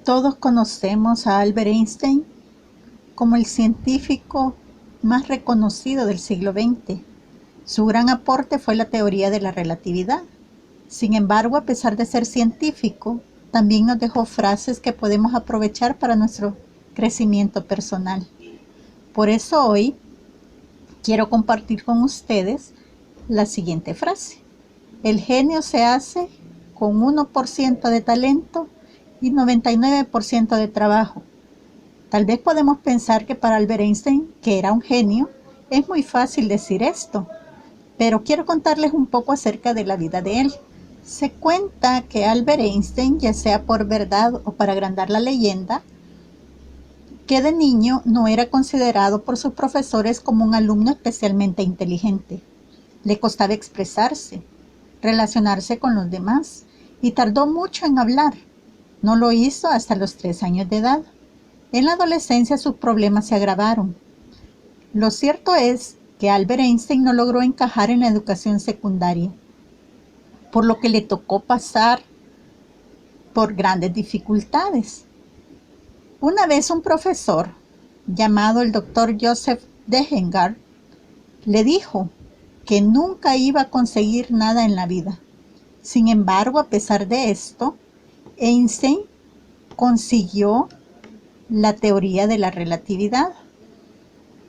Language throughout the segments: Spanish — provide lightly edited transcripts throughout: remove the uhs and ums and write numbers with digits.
Todos conocemos a Albert Einstein como el científico más reconocido del siglo XX. Su gran aporte fue la teoría de la relatividad. Sin embargo, a pesar de ser científico, también nos dejó frases que podemos aprovechar para nuestro crecimiento personal. Por eso hoy quiero compartir con ustedes la siguiente frase: el genio se hace con 1% de talento y 99% de trabajo. Tal vez podemos pensar que para Albert Einstein, que era un genio, es muy fácil decir esto, pero quiero contarles un poco acerca de la vida de él. Se cuenta que Albert Einstein, ya sea por verdad o para agrandar la leyenda, que de niño no era considerado por sus profesores como un alumno especialmente inteligente. Le costaba expresarse, relacionarse con los demás y tardó mucho en hablar. No lo hizo hasta los 3 años de edad. En la adolescencia sus problemas se agravaron. Lo cierto es que Albert Einstein no logró encajar en la educación secundaria, por lo que le tocó pasar por grandes dificultades. Una vez un profesor, llamado el Dr. Joseph Dehengard, le dijo que nunca iba a conseguir nada en la vida. Sin embargo, a pesar de esto, Einstein consiguió la teoría de la relatividad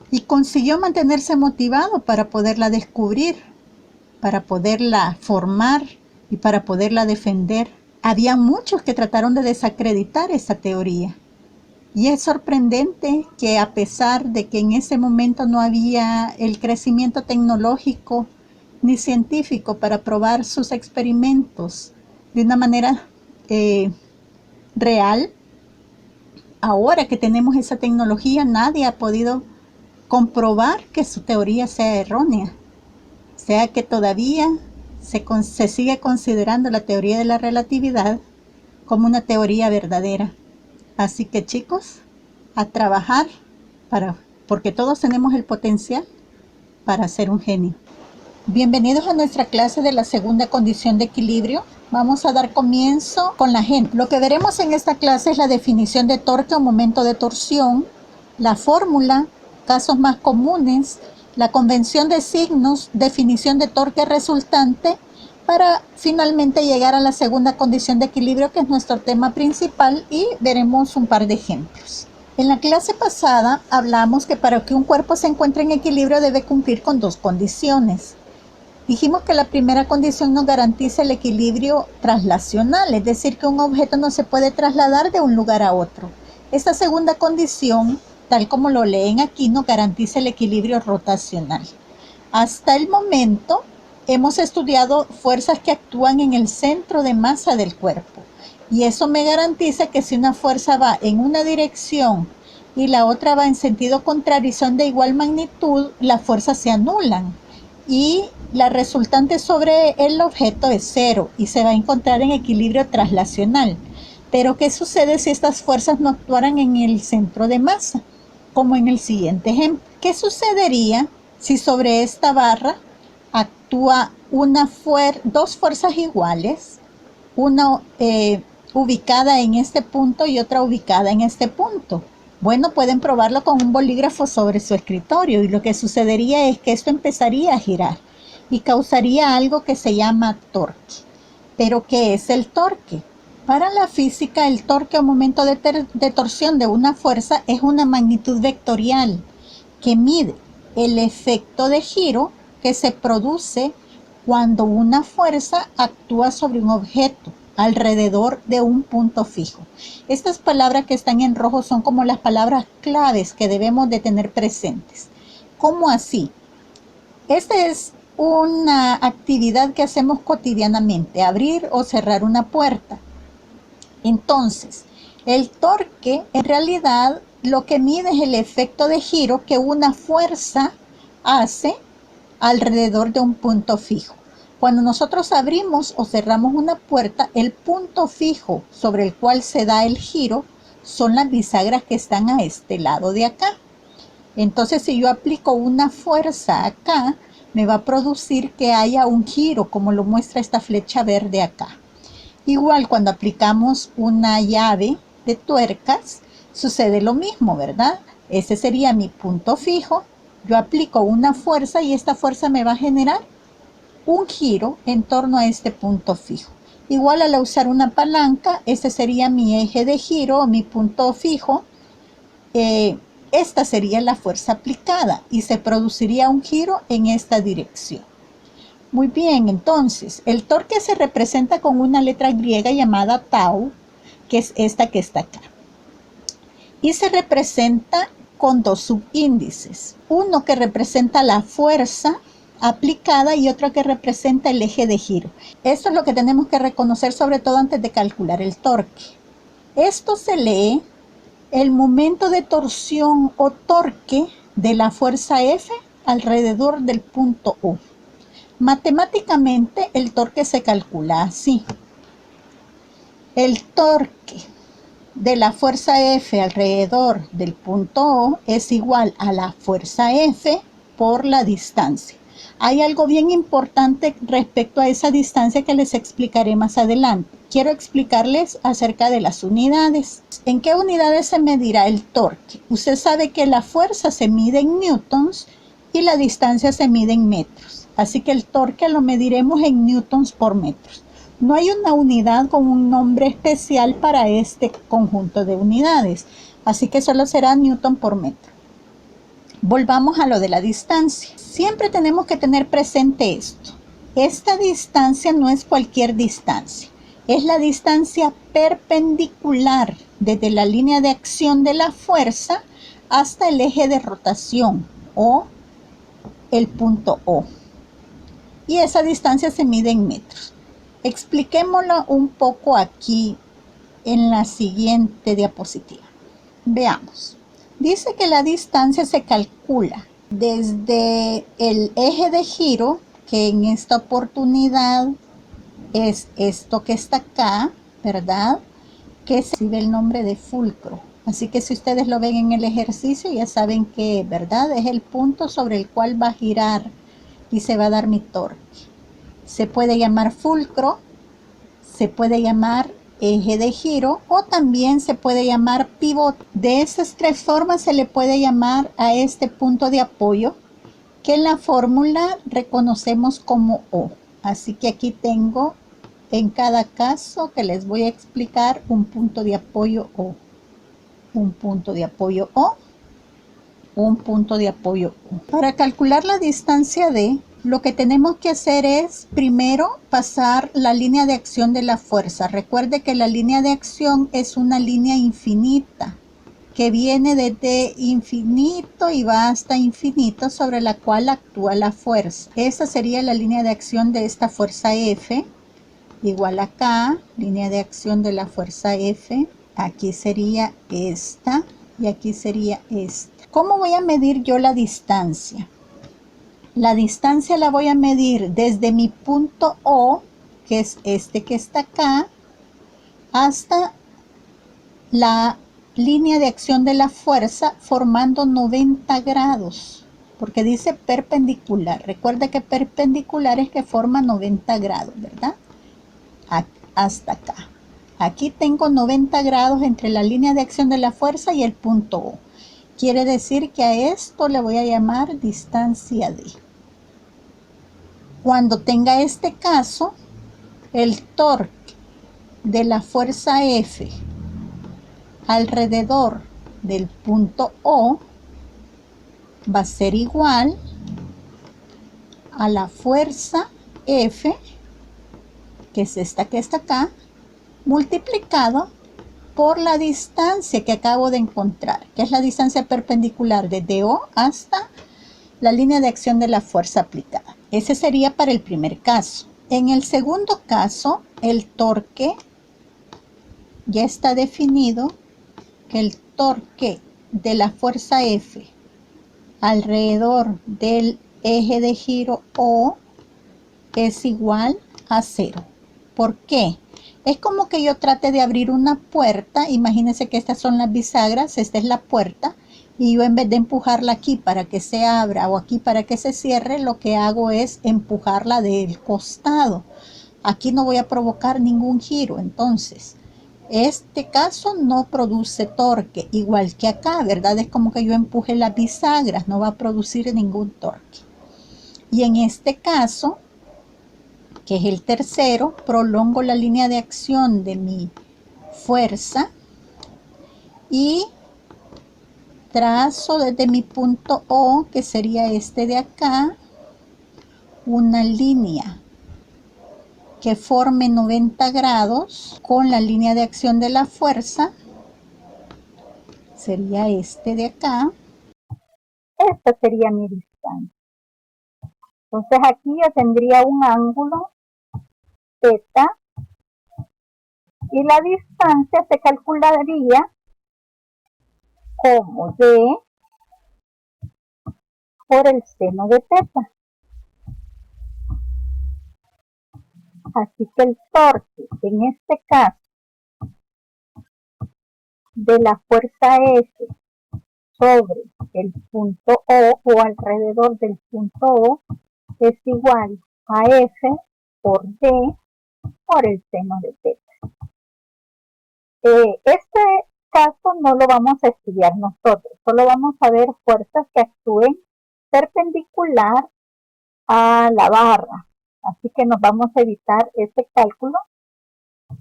y consiguió mantenerse motivado para poderla descubrir, para poderla formar y para poderla defender. Había muchos que trataron de desacreditar esa teoría. Y es sorprendente que a pesar de que en ese momento no había el crecimiento tecnológico ni científico para probar sus experimentos de una manera real, ahora que tenemos esa tecnología, nadie ha podido comprobar que su teoría sea errónea. O sea que todavía se sigue considerando la teoría de la relatividad como una teoría verdadera. Así que chicos, a trabajar porque todos tenemos el potencial para ser un genio. Bienvenidos a nuestra clase de la segunda condición de equilibrio. Vamos a dar comienzo con la G. Lo que veremos en esta clase es la definición de torque o momento de torsión, la fórmula, casos más comunes, la convención de signos, definición de torque resultante, para finalmente llegar a la segunda condición de equilibrio, que es nuestro tema principal, y veremos un par de ejemplos. En la clase pasada hablamos que para que un cuerpo se encuentre en equilibrio debe cumplir con 2 condiciones. Dijimos que la primera condición nos garantiza el equilibrio traslacional, es decir, que un objeto no se puede trasladar de un lugar a otro. Esta segunda condición, tal como lo leen aquí, nos garantiza el equilibrio rotacional. Hasta el momento hemos estudiado fuerzas que actúan en el centro de masa del cuerpo, y eso me garantiza que si una fuerza va en una dirección y la otra va en sentido contrario y son de igual magnitud, las fuerzas se anulan y la resultante sobre el objeto es 0 y se va a encontrar en equilibrio traslacional. Pero ¿qué sucede si estas fuerzas no actuaran en el centro de masa? Como en el siguiente ejemplo. ¿Qué sucedería si sobre esta barra actúa dos fuerzas iguales, una ubicada en este punto y otra ubicada en este punto? Bueno, pueden probarlo con un bolígrafo sobre su escritorio, y lo que sucedería es que esto empezaría a girar y causaría algo que se llama torque. ¿Pero qué es el torque? Para la física, el torque o momento de torsión de una fuerza es una magnitud vectorial que mide el efecto de giro que se produce cuando una fuerza actúa sobre un objeto alrededor de un punto fijo. Estas palabras que están en rojo son como las palabras claves que debemos de tener presentes. ¿Cómo así? Esta es una actividad que hacemos cotidianamente, abrir o cerrar una puerta. Entonces, el torque en realidad lo que mide es el efecto de giro que una fuerza hace alrededor de un punto fijo. Cuando nosotros abrimos o cerramos una puerta, el punto fijo sobre el cual se da el giro son las bisagras que están a este lado de acá. Entonces, si yo aplico una fuerza acá, me va a producir que haya un giro, como lo muestra esta flecha verde acá. Igual, cuando aplicamos una llave de tuercas, sucede lo mismo, ¿verdad? Ese sería mi punto fijo. Yo aplico una fuerza y esta fuerza me va a generar un giro en torno a este punto fijo. Igual al usar una palanca, ese sería mi eje de giro o mi punto fijo. Esta sería la fuerza aplicada y se produciría un giro en esta dirección. Muy bien, entonces, el torque se representa con una letra griega llamada tau, que es esta que está acá. Y se representa con dos subíndices. Uno que representa la fuerza aplicada y otro que representa el eje de giro. Esto es lo que tenemos que reconocer sobre todo antes de calcular el torque. Esto se lee el momento de torsión o torque de la fuerza F alrededor del punto O. Matemáticamente el torque se calcula así. El torque de la fuerza F alrededor del punto O es igual a la fuerza F por la distancia. Hay algo bien importante respecto a esa distancia que les explicaré más adelante. Quiero explicarles acerca de las unidades. ¿En qué unidades se medirá el torque? Usted sabe que la fuerza se mide en newtons y la distancia se mide en metros. Así que el torque lo mediremos en newtons por metros. No hay una unidad con un nombre especial para este conjunto de unidades. Así que solo será newton por metro. Volvamos a lo de la distancia. Siempre tenemos que tener presente esto. Esta distancia no es cualquier distancia. Es la distancia perpendicular desde la línea de acción de la fuerza hasta el eje de rotación o el punto O. Y esa distancia se mide en metros. Expliquémoslo un poco aquí en la siguiente diapositiva. Veamos. Dice que la distancia se calcula desde el eje de giro, que en esta oportunidad es esto que está acá, ¿verdad? Que recibe el nombre de fulcro. Así que si ustedes lo ven en el ejercicio, ya saben que, ¿verdad? Es el punto sobre el cual va a girar y se va a dar mi torque. Se puede llamar fulcro, se puede llamar eje de giro o también se puede llamar pivote. De esas tres formas se le puede llamar a este punto de apoyo que en la fórmula reconocemos como O. Así que aquí tengo en cada caso que les voy a explicar un punto de apoyo O, un punto de apoyo O, un punto de apoyo O. Para calcular la distancia D, lo que tenemos que hacer es primero pasar la línea de acción de la fuerza. Recuerde que la línea de acción es una línea infinita que viene desde infinito y va hasta infinito sobre la cual actúa la fuerza. Esa sería la línea de acción de esta fuerza F. Igual acá, línea de acción de la fuerza F. Aquí sería esta y aquí sería esta. ¿Cómo voy a medir yo la distancia? La distancia la voy a medir desde mi punto O, que es este que está acá, hasta la línea de acción de la fuerza formando 90 grados, porque dice perpendicular. Recuerda que perpendicular es que forma 90 grados, ¿verdad? Hasta acá. Aquí tengo 90 grados entre la línea de acción de la fuerza y el punto O. Quiere decir que a esto le voy a llamar distancia D. Cuando tenga este caso, el torque de la fuerza F alrededor del punto O va a ser igual a la fuerza F, que es esta que está acá, multiplicado por la distancia que acabo de encontrar, que es la distancia perpendicular desde O hasta la línea de acción de la fuerza aplicada. Ese sería para el primer caso. En el segundo caso, el torque ya está definido, que el torque de la fuerza F alrededor del eje de giro O es igual a 0. ¿Por qué? Es como que yo trate de abrir una puerta. Imagínense que estas son las bisagras, esta es la puerta, y yo en vez de empujarla aquí para que se abra o aquí para que se cierre, lo que hago es empujarla del costado. Aquí no voy a provocar ningún giro. Entonces, Este caso no produce torque, igual que acá, ¿verdad? Es como que yo empuje las bisagras, no va a producir ningún torque. Y en este caso, que es el tercero, prolongo la línea de acción de mi fuerza y trazo desde mi punto O, que sería este de acá, una línea que forme 90 grados con la línea de acción de la fuerza, sería este de acá. Esta sería mi distancia. Entonces aquí yo tendría un ángulo θ y la distancia se calcularía como D por el seno de θ. Así que el torque, en este caso, de la fuerza F sobre el punto O alrededor del punto O es igual a F por D por el seno de θ. Este caso no lo vamos a estudiar nosotros, solo vamos a ver fuerzas que actúen perpendicular a la barra. Así que nos vamos a evitar ese cálculo.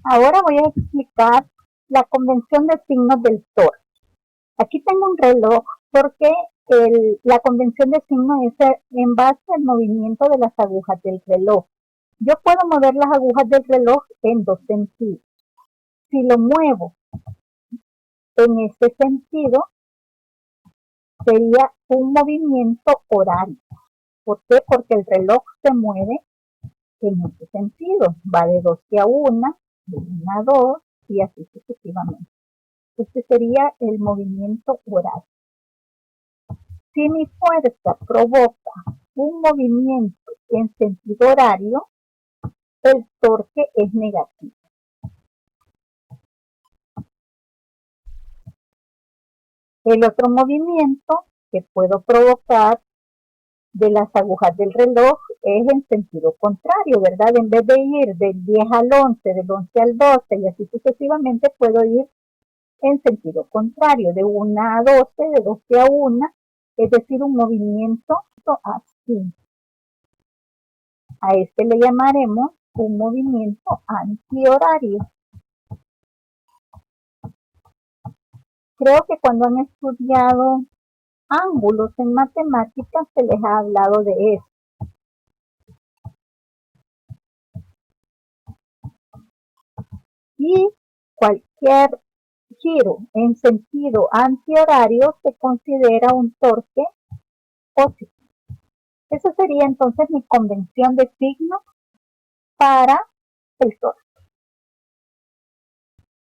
Ahora voy a explicar la convención de signos del torque. Aquí tengo un reloj porque la convención de signos es en base al movimiento de las agujas del reloj. Yo puedo mover las agujas del reloj en dos sentidos. Si lo muevo en este sentido, sería un movimiento horario. ¿Por qué? Porque el reloj se mueve en este sentido. Va de 12 a 1, de 1 a 2 y así sucesivamente. Este sería el movimiento horario. Si mi fuerza provoca un movimiento en sentido horario, el torque es negativo. El otro movimiento que puedo provocar de las agujas del reloj es en sentido contrario, ¿verdad? En vez de ir del 10 al 11, del 11 al 12 y así sucesivamente, puedo ir en sentido contrario, de 1 a 12, de 12 a 1, es decir, un movimiento así. A este le llamaremos un movimiento antihorario. Creo que cuando han estudiado ángulos en matemáticas se les ha hablado de eso. Y cualquier giro en sentido antihorario se considera un torque positivo. Esa sería entonces mi convención de signos para el torque.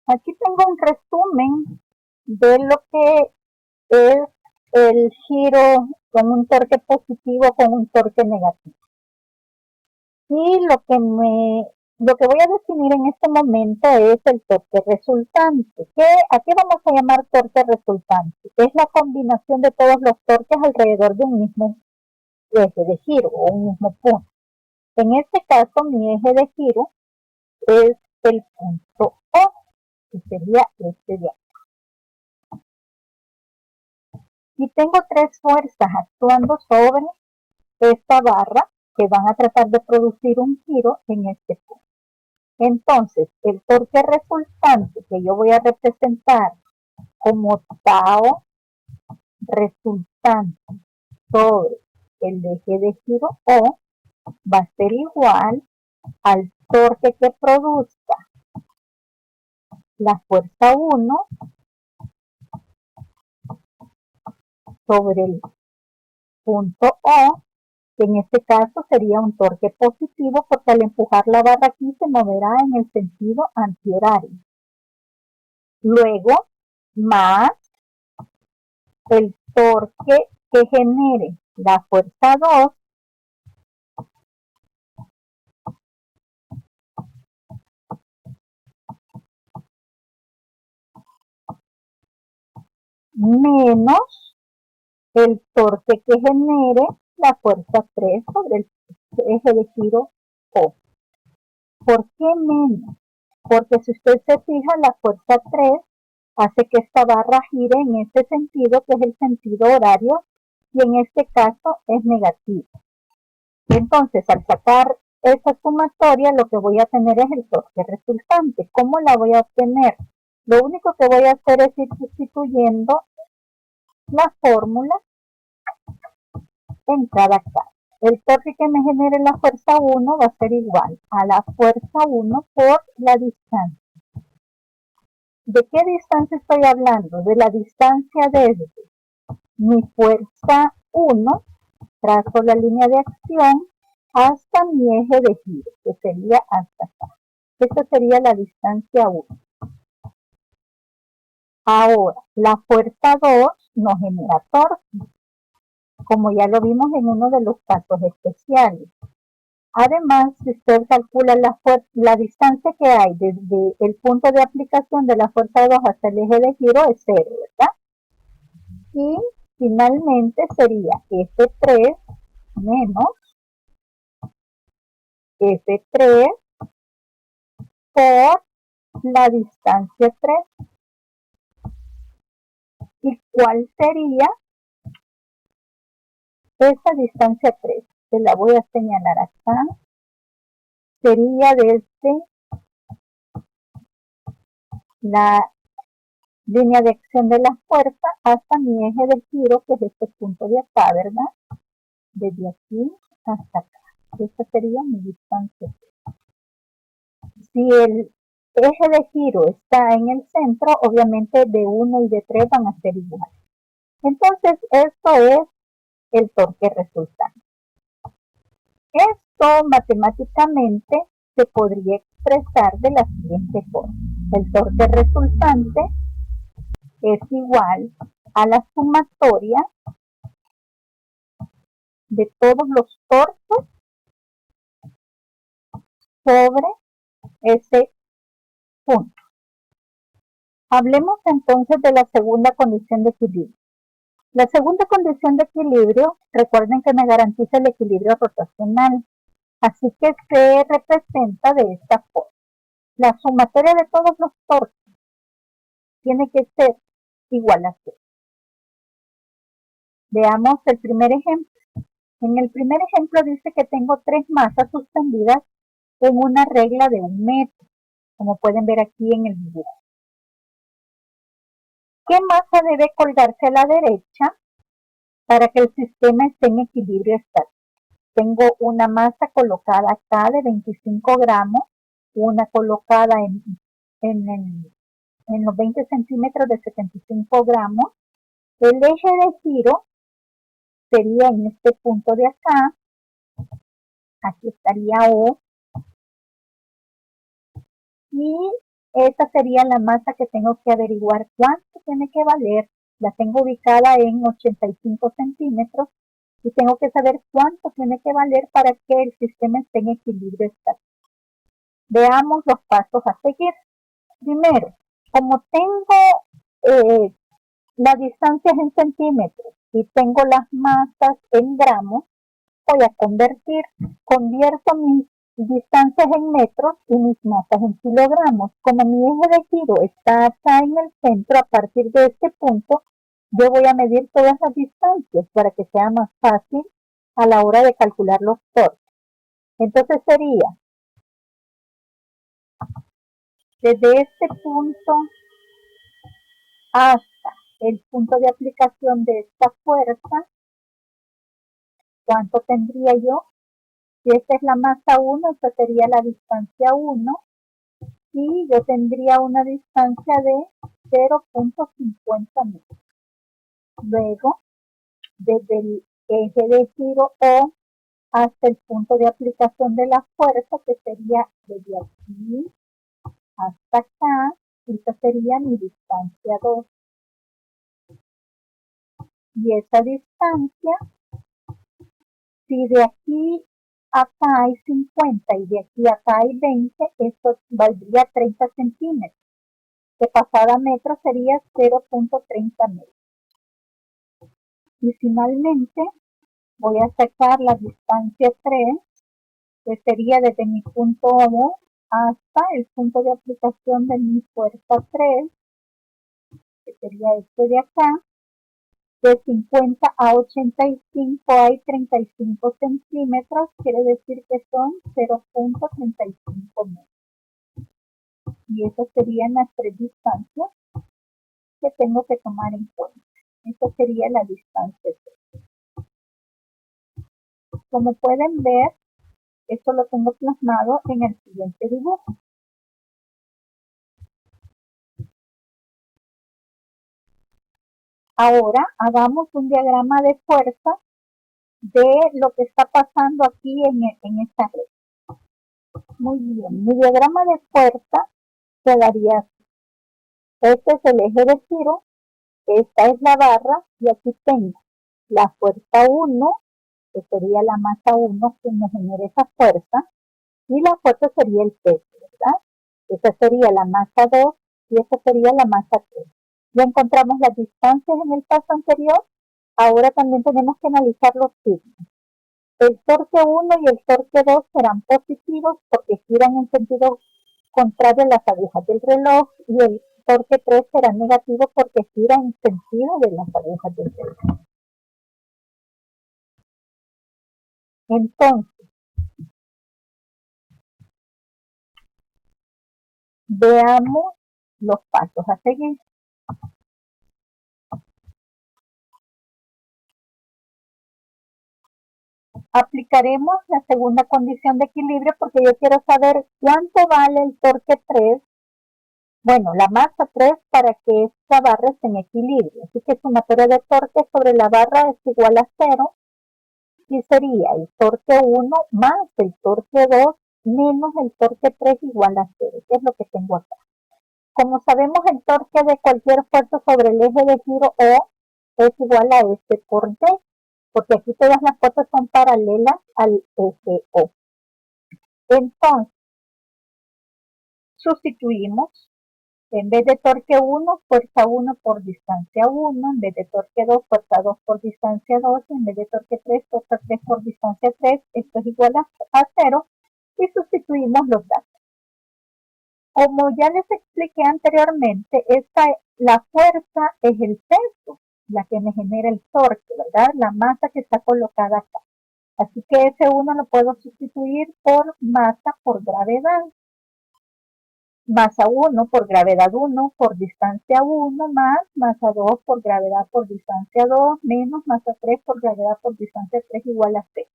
Aquí tengo un resumen de lo que es el giro con un torque positivo con un torque negativo. Y lo que voy a definir en este momento es el torque resultante. ¿A qué vamos a llamar torque resultante? Es la combinación de todos los torques alrededor de un mismo eje de giro o un mismo punto. En este caso, mi eje de giro es el punto O, que sería este de acá. Y tengo tres fuerzas actuando sobre esta barra que van a tratar de producir un giro en este punto. Entonces, el torque resultante que yo voy a representar como tau resultante sobre el eje de giro O va a ser igual al torque que produzca la fuerza 1 sobre el punto O, que en este caso sería un torque positivo porque al empujar la barra aquí se moverá en el sentido antihorario. Luego, más el torque que genere la fuerza 2 menos el torque que genere la fuerza 3 sobre el eje de giro O. ¿Por qué menos? porque si usted se fija, la fuerza 3 hace que esta barra gire en este sentido, que es el sentido horario, y en este caso es negativo. Entonces, al sacar esa sumatoria, lo que voy a tener es el torque resultante. ¿Cómo la voy a obtener? Lo único que voy a hacer es ir sustituyendo la fórmula en cada caso. El torque que me genere la fuerza 1 va a ser igual a la fuerza 1 por la distancia. ¿De qué distancia estoy hablando? De la distancia desde mi fuerza 1, trazo la línea de acción, hasta mi eje de giro, que sería hasta acá. Esta sería la distancia 1. Ahora, la fuerza 2 nos genera torque, como ya lo vimos en uno de los casos especiales. Además, si usted calcula la distancia que hay desde el punto de aplicación de la fuerza 2 hasta el eje de giro es 0, ¿verdad? Y finalmente sería F3 menos F3 por la distancia 3. ¿Y cuál sería esa distancia 3? Se la voy a señalar acá. Sería desde la línea de acción de la fuerza hasta mi eje de giro, que es este punto de acá, ¿verdad? Desde aquí hasta acá. Esta sería mi distancia 3. Si el eje de giro está en el centro, obviamente de 1 y de 3 van a ser iguales. Entonces, esto es el torque resultante. Esto matemáticamente se podría expresar de la siguiente forma. El torque resultante es igual a la sumatoria de todos los torques sobre ese punto. Hablemos entonces de la segunda condición de equilibrio. La segunda condición de equilibrio, recuerden que me garantiza el equilibrio rotacional, así que se representa de esta forma. La sumatoria de todos los torques tiene que ser igual a 0. Veamos el primer ejemplo. En el primer ejemplo dice que tengo 3 masas suspendidas en una regla de 1 metro, como pueden ver aquí en el dibujo. ¿Qué masa debe colgarse a la derecha para que el sistema esté en equilibrio estático? Tengo una masa colocada acá de 25 gramos, una colocada en los 20 centímetros de 75 gramos. El eje de giro sería en este punto de acá. Aquí estaría O. Y esta sería la masa que tengo que averiguar cuánto tiene que valer. La tengo ubicada en 85 centímetros y tengo que saber cuánto tiene que valer para que el sistema esté en equilibrio estático. Veamos los pasos a seguir. Primero, como tengo la distancia en centímetros y tengo las masas en gramos, voy a convierto mis distancias en metros y mis masas en kilogramos. Como mi eje de giro está acá en el centro, a partir de este punto, yo voy a medir todas las distancias para que sea más fácil a la hora de calcular los torques. Entonces sería, desde este punto hasta el punto de aplicación de esta fuerza, ¿cuánto tendría yo? Si esta es la masa 1, esta sería la distancia 1, y yo tendría una distancia de 0.50 metros. Luego, desde el eje de giro O hasta el punto de aplicación de la fuerza, que sería desde aquí hasta acá, esta sería mi distancia 2. Y esa distancia, si de aquí acá hay 50 y de aquí acá hay 20, esto valdría 30 centímetros, que pasada metro sería 0.30 metros. Y finalmente voy a sacar la distancia 3, que sería desde mi punto O hasta el punto de aplicación de mi fuerza 3, que sería este de acá. De 50 a 85 hay 35 centímetros, quiere decir que son 0.35 metros. Y esas serían las tres distancias que tengo que tomar en cuenta. Esa sería la distancia 3. Como pueden ver, esto lo tengo plasmado en el siguiente dibujo. Ahora hagamos un diagrama de fuerza de lo que está pasando aquí en esta red. Muy bien, mi diagrama de fuerza quedaría así. Este es el eje de giro, esta es la barra y aquí tengo la fuerza 1, que sería la masa 1 que me genera esa fuerza, y la fuerza sería el peso, ¿verdad? Esa sería la masa 2 y esa sería la masa 3. Ya encontramos las distancias en el paso anterior, ahora también tenemos que analizar los signos. El torque 1 y el torque 2 serán positivos porque giran en sentido contrario a las agujas del reloj, y el torque 3 será negativo porque gira en sentido de las agujas del reloj. Entonces, veamos los pasos a seguir. Aplicaremos la segunda condición de equilibrio porque yo quiero saber cuánto vale el torque 3, bueno, la masa 3 para que esta barra esté en equilibrio. Así que sumatoria de torque sobre la barra es igual a 0 y sería el torque 1 más el torque 2 menos el torque 3 igual a 0, que es lo que tengo acá. Como sabemos, el torque de cualquier fuerza sobre el eje de giro O es igual a S por D, porque aquí todas las fuerzas son paralelas al eje O. Entonces, sustituimos. En vez de torque 1, fuerza 1 por distancia 1, en vez de torque 2, fuerza 2 por distancia 2, en vez de torque 3, fuerza 3 por distancia 3, esto es igual a 0, y sustituimos los datos. Como ya les expliqué anteriormente, la fuerza es el peso, la que me genera el torque, ¿verdad? La masa que está colocada acá. Así que ese 1 lo puedo sustituir por masa por gravedad. Masa 1 por gravedad 1 por distancia 1 más masa 2 por gravedad por distancia 2 menos masa 3 por gravedad por distancia 3 igual a 0.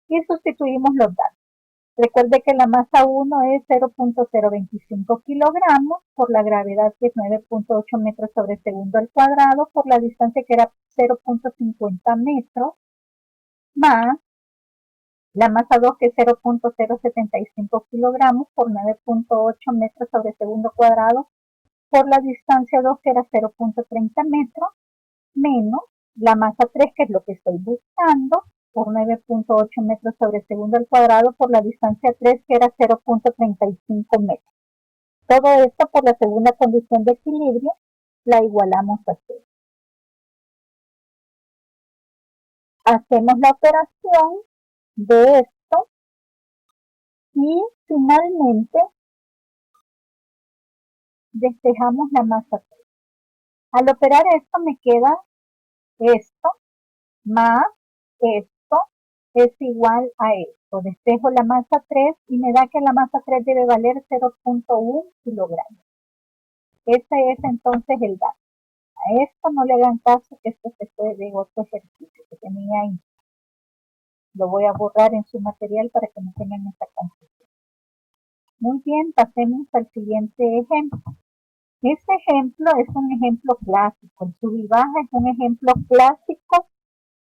Y sustituimos los datos. Recuerde que la masa 1 es 0.025 kilogramos por la gravedad que es 9.8 metros sobre segundo al cuadrado por la distancia que era 0.50 metros más la masa 2 que es 0.075 kilogramos por 9.8 metros sobre segundo cuadrado por la distancia 2 que era 0.30 metros menos la masa 3 que es lo que estoy buscando por 9.8 metros sobre segundo al cuadrado por la distancia 3 que era 0.35 metros. Todo esto por la segunda condición de equilibrio la igualamos a 0. Hacemos la operación de esto y finalmente despejamos la masa 3. Al operar esto me queda esto más esto es igual a esto. Despejo la masa 3 y me da que la masa 3 debe valer 0.1 kilogramos. Ese es entonces el dato. A esto no le hagan caso, que esto se fue de otro ejercicio que tenía ahí. Lo voy a borrar en su material para que no tengan esta confusión. Muy bien, pasemos al siguiente ejemplo. Este ejemplo es un ejemplo clásico. El sub y baja es un ejemplo clásico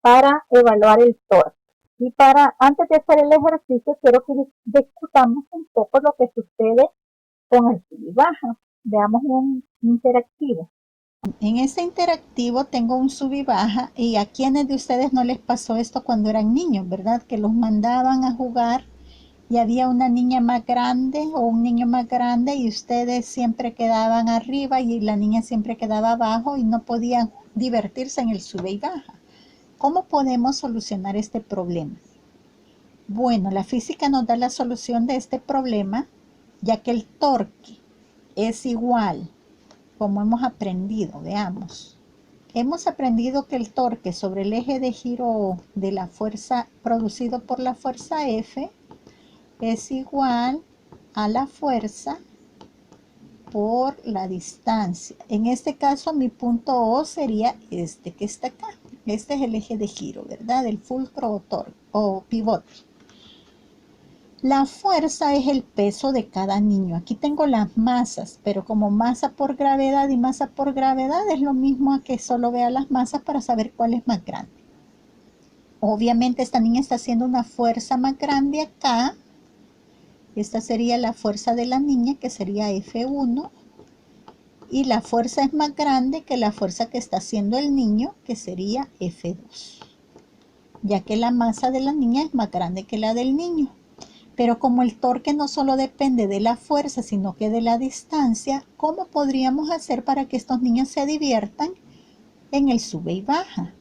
para evaluar el torque. Y antes de hacer el ejercicio, quiero que discutamos un poco lo que sucede con el sub y baja. Veamos un interactivo. En ese interactivo tengo un sub y baja, y a quienes de ustedes no les pasó esto cuando eran niños, ¿verdad? Que los mandaban a jugar y había una niña más grande o un niño más grande y ustedes siempre quedaban arriba y la niña siempre quedaba abajo y no podían divertirse en el sube y baja. ¿Cómo podemos solucionar este problema? Bueno, la física nos da la solución de este problema ya que el torque es igual, como hemos aprendido, veamos. Hemos aprendido que el torque sobre el eje de giro de la fuerza producido por la fuerza F es igual a la fuerza por la distancia. En este caso mi punto O sería este que está acá. Este es el eje de giro, ¿verdad? El fulcro o torque o pivote. La fuerza es el peso de cada niño. Aquí tengo las masas, pero como masa por gravedad y masa por gravedad es lo mismo a que solo vea las masas para saber cuál es más grande. Obviamente esta niña está haciendo una fuerza más grande acá. Esta sería la fuerza de la niña, que sería F1. Y la fuerza es más grande que la fuerza que está haciendo el niño, que sería F2. Ya que la masa de la niña es más grande que la del niño. Pero como el torque no solo depende de la fuerza, sino que de la distancia, ¿cómo podríamos hacer para que estos niños se diviertan en el sube y baja?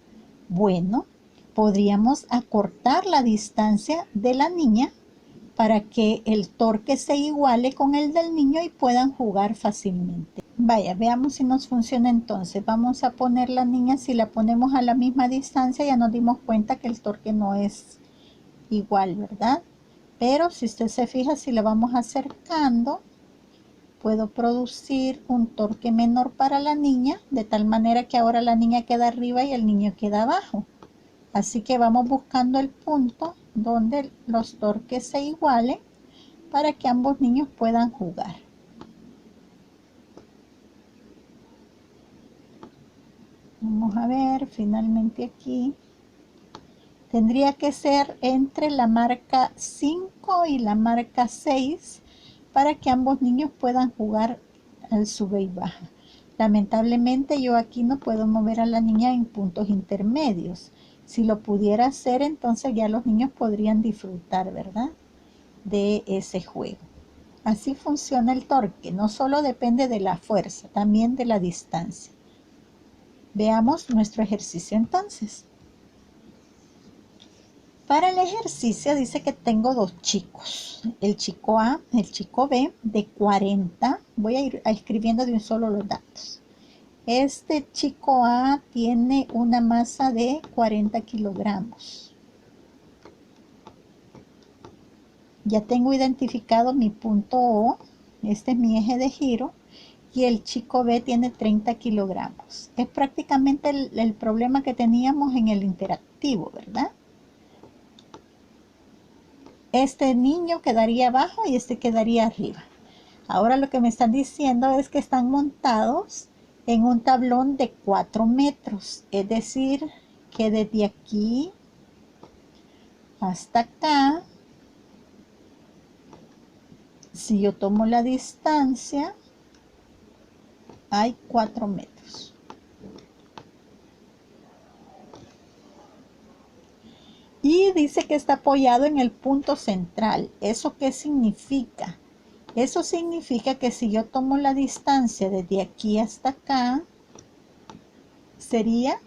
Bueno, podríamos acortar la distancia de la niña para que el torque se iguale con el del niño y puedan jugar fácilmente. Vaya, veamos si nos funciona entonces. Vamos a poner la niña, si la ponemos a la misma distancia, ya nos dimos cuenta que el torque no es igual, ¿verdad? Pero si usted se fija, si la vamos acercando, puedo producir un torque menor para la niña, de tal manera que ahora la niña queda arriba y el niño queda abajo. Así que vamos buscando el punto donde los torques se igualen para que ambos niños puedan jugar. Vamos a ver, finalmente aquí tendría que ser entre la marca 5 y la marca 6 para que ambos niños puedan jugar al sube y baja. Lamentablemente yo aquí no puedo mover a la niña en puntos intermedios. Si lo pudiera hacer, entonces ya los niños podrían disfrutar, ¿verdad?, de ese juego. Así funciona el torque, no solo depende de la fuerza, también de la distancia. Veamos nuestro ejercicio entonces. Para el ejercicio dice que tengo dos chicos, el chico A, el chico B, de 40. Voy a ir escribiendo de un solo los datos. Este chico A tiene una masa de 40 kilogramos. Ya tengo identificado mi punto O, este es mi eje de giro, y el chico B tiene 30 kilogramos. Es prácticamente el problema que teníamos en el interactivo, ¿verdad? Este niño quedaría abajo y este quedaría arriba. Ahora lo que me están diciendo es que están montados en un tablón de 4 metros. Es decir, que desde aquí hasta acá, si yo tomo la distancia, hay 4 metros. Y dice que está apoyado en el punto central. ¿Eso qué significa? Eso significa que si yo tomo la distancia desde aquí hasta acá, sería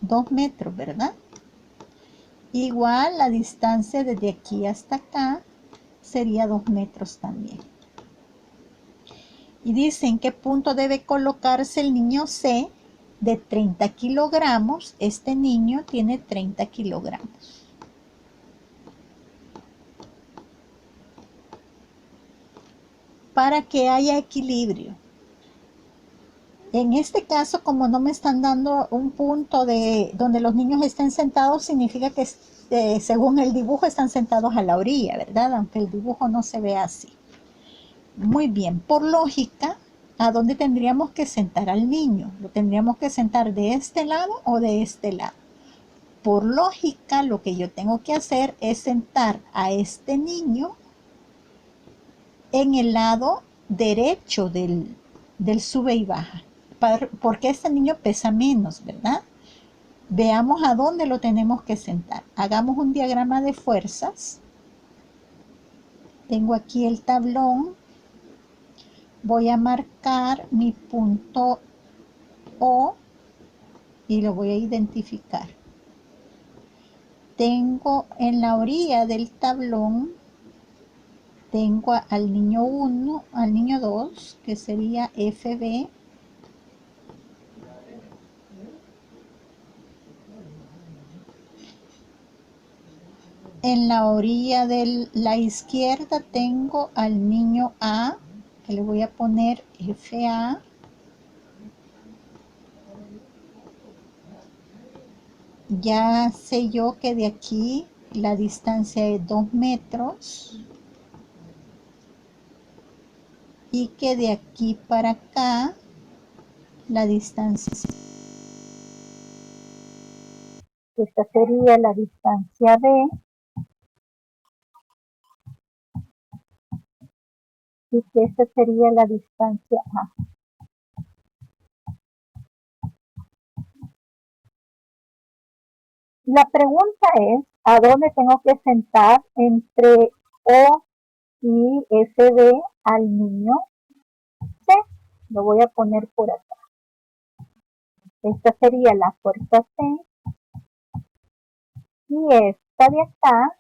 2 metros, ¿verdad? Igual la distancia desde aquí hasta acá sería 2 metros también. Y dice en qué punto debe colocarse el niño C de 30 kilogramos. Este niño tiene 30 kilogramos. Para que haya equilibrio. En este caso, como no me están dando un punto de donde los niños estén sentados, significa que según el dibujo están sentados a la orilla, ¿verdad? Aunque el dibujo no se ve así. Muy bien, por lógica, ¿a dónde tendríamos que sentar al niño? ¿Lo tendríamos que sentar de este lado o de este lado? Por lógica, lo que yo tengo que hacer es sentar a este niño en el lado derecho del sube y baja, porque este niño pesa menos, ¿verdad? Veamos a dónde lo tenemos que sentar. Hagamos un diagrama de fuerzas. Tengo aquí el tablón. Voy a marcar mi punto O y lo voy a identificar. Tengo en la orilla del tablón tengo al niño 1, al niño 2, que sería FB. En la orilla de la izquierda tengo al niño A, que le voy a poner FA. Ya sé yo que de aquí la distancia es 2 metros y que de aquí para acá la distancia es... Esta sería la distancia B y que esta sería la distancia A. La pregunta es, ¿a dónde tengo que sentar entre O y FB al niño C? Lo voy a poner por acá. Esta sería la fuerza C y esta de acá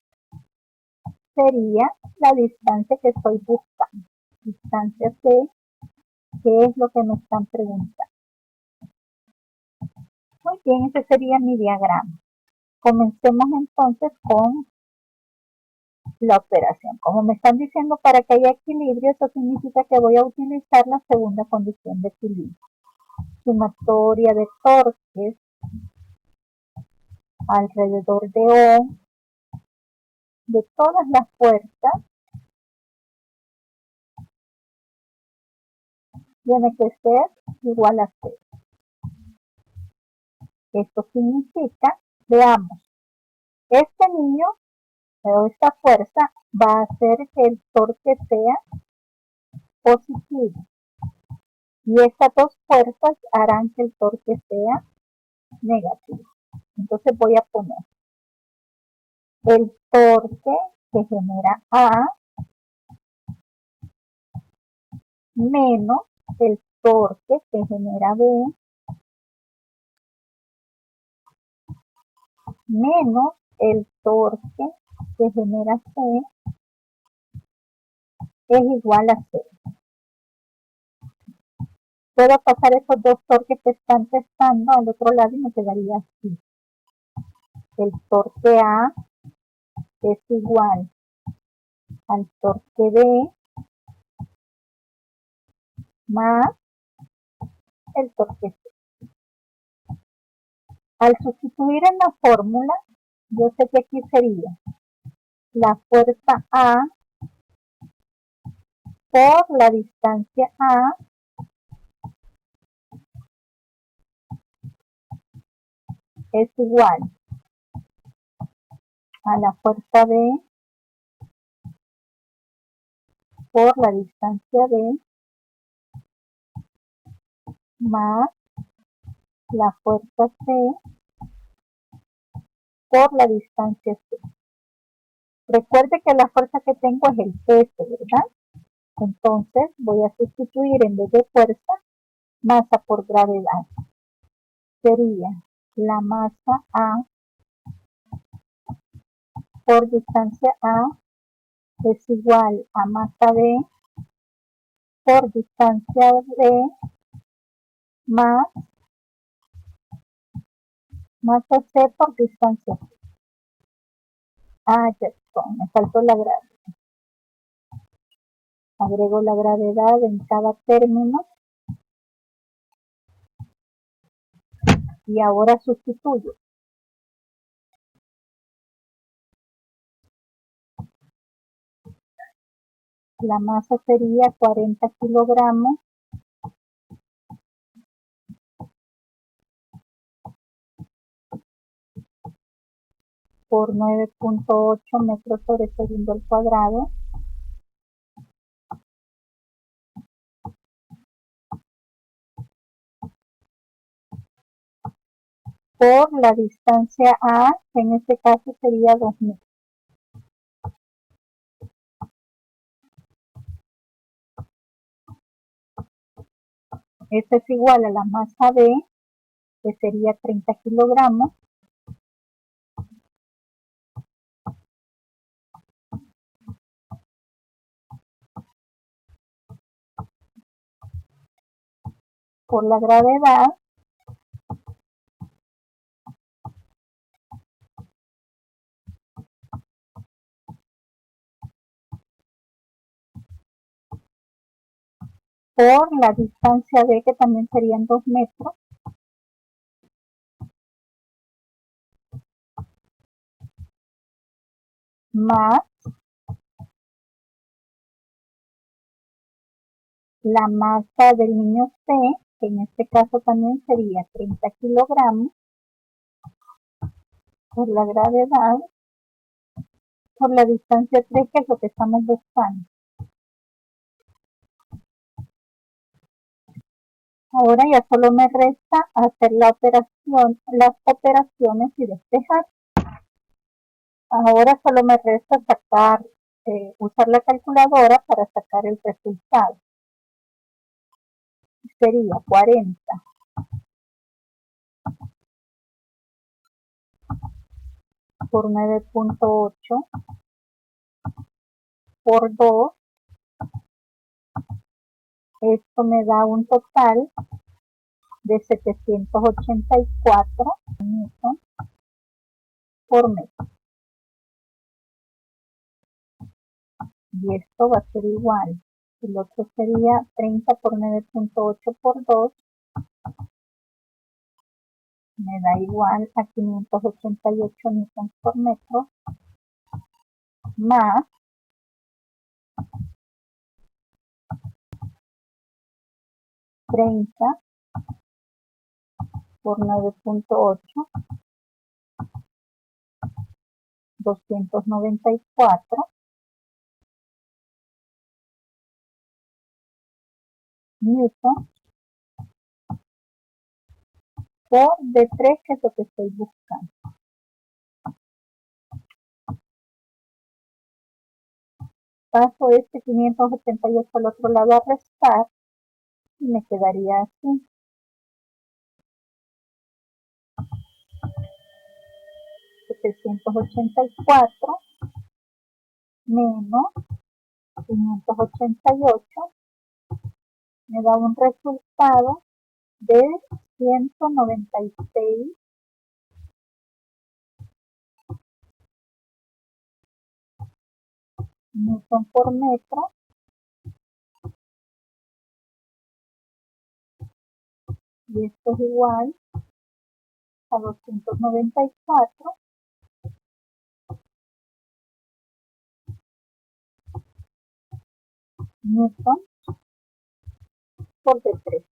sería la distancia que estoy buscando. Distancia C, ¿qué es lo que me están preguntando? Muy bien, ese sería mi diagrama. Comencemos entonces con la operación. Como me están diciendo para que haya equilibrio, eso significa que voy a utilizar la segunda condición de equilibrio. Sumatoria de torques alrededor de O de todas las fuerzas tiene que ser igual a 0. Esto significa, veamos, este niño o esta fuerza va a hacer que el torque sea positivo y estas dos fuerzas harán que el torque sea negativo. Entonces voy a poner el torque que genera A menos el torque que genera B menos el torque que genera C es igual a 0. Puedo pasar esos dos torques que están restando al otro lado y me quedaría así. El torque A es igual al torque B más el torque C. Al sustituir en la fórmula, yo sé que aquí sería la fuerza A por la distancia A es igual a la fuerza B por la distancia B más la fuerza C por la distancia C. Recuerde que la fuerza que tengo es el peso, ¿verdad? Entonces voy a sustituir en vez de fuerza, masa por gravedad. Sería la masa A por distancia A es igual a masa B por distancia B más masa C por distancia C. Ya está, me faltó la gravedad. Agrego la gravedad en cada término y ahora sustituyo. La masa sería 40 kilogramos por 9.8 metros sobre segundo al cuadrado por la distancia A, que en este caso sería 2 metros. Esto es igual a la masa B, que sería 30 kilogramos, por la gravedad por la distancia d, que también serían 2 metros, más la masa del niño C, que en este caso también sería 30 kilogramos, por la gravedad, por la distancia 3, que es lo que estamos buscando. Ahora ya solo me resta hacer las operaciones y despejar. Ahora solo me resta usar la calculadora para sacar el resultado. Sería 40 por 9.8 por 2. Esto me da un total de 784 newton por metro. Y esto va a ser igual. El otro sería 30 por 9.8 por 2. Me da igual a 588 newtons por metro, más 30 por 9.8, 294 newton por D3, que es lo que estoy buscando. Paso este 588 al otro lado a restar y me quedaría así. 784 menos 588 me da un resultado de 196 newton por metro, y esto es igual a 294 newton por D3.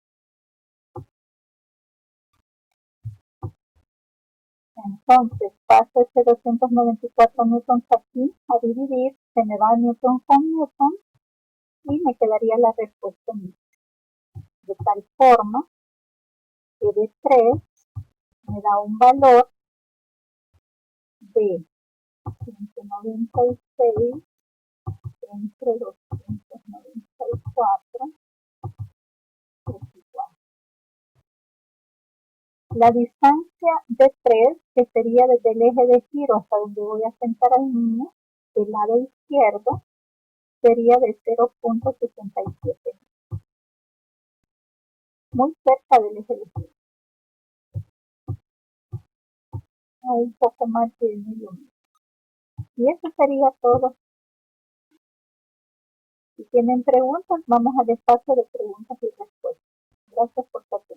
Entonces paso este 294 newtons aquí a dividir, se me va newton con newton y me quedaría la respuesta misma. De tal forma que D3 me da un valor de 196 entre 294 es igual. La distancia de 3, que sería desde el eje de giro hasta donde voy a sentar al niño, del lado izquierdo, sería de 0.67. Muy cerca del eje de giro. O un poco más de medio metro. Y eso sería todo. Si tienen preguntas, vamos al espacio de preguntas y respuestas. Gracias por su atención.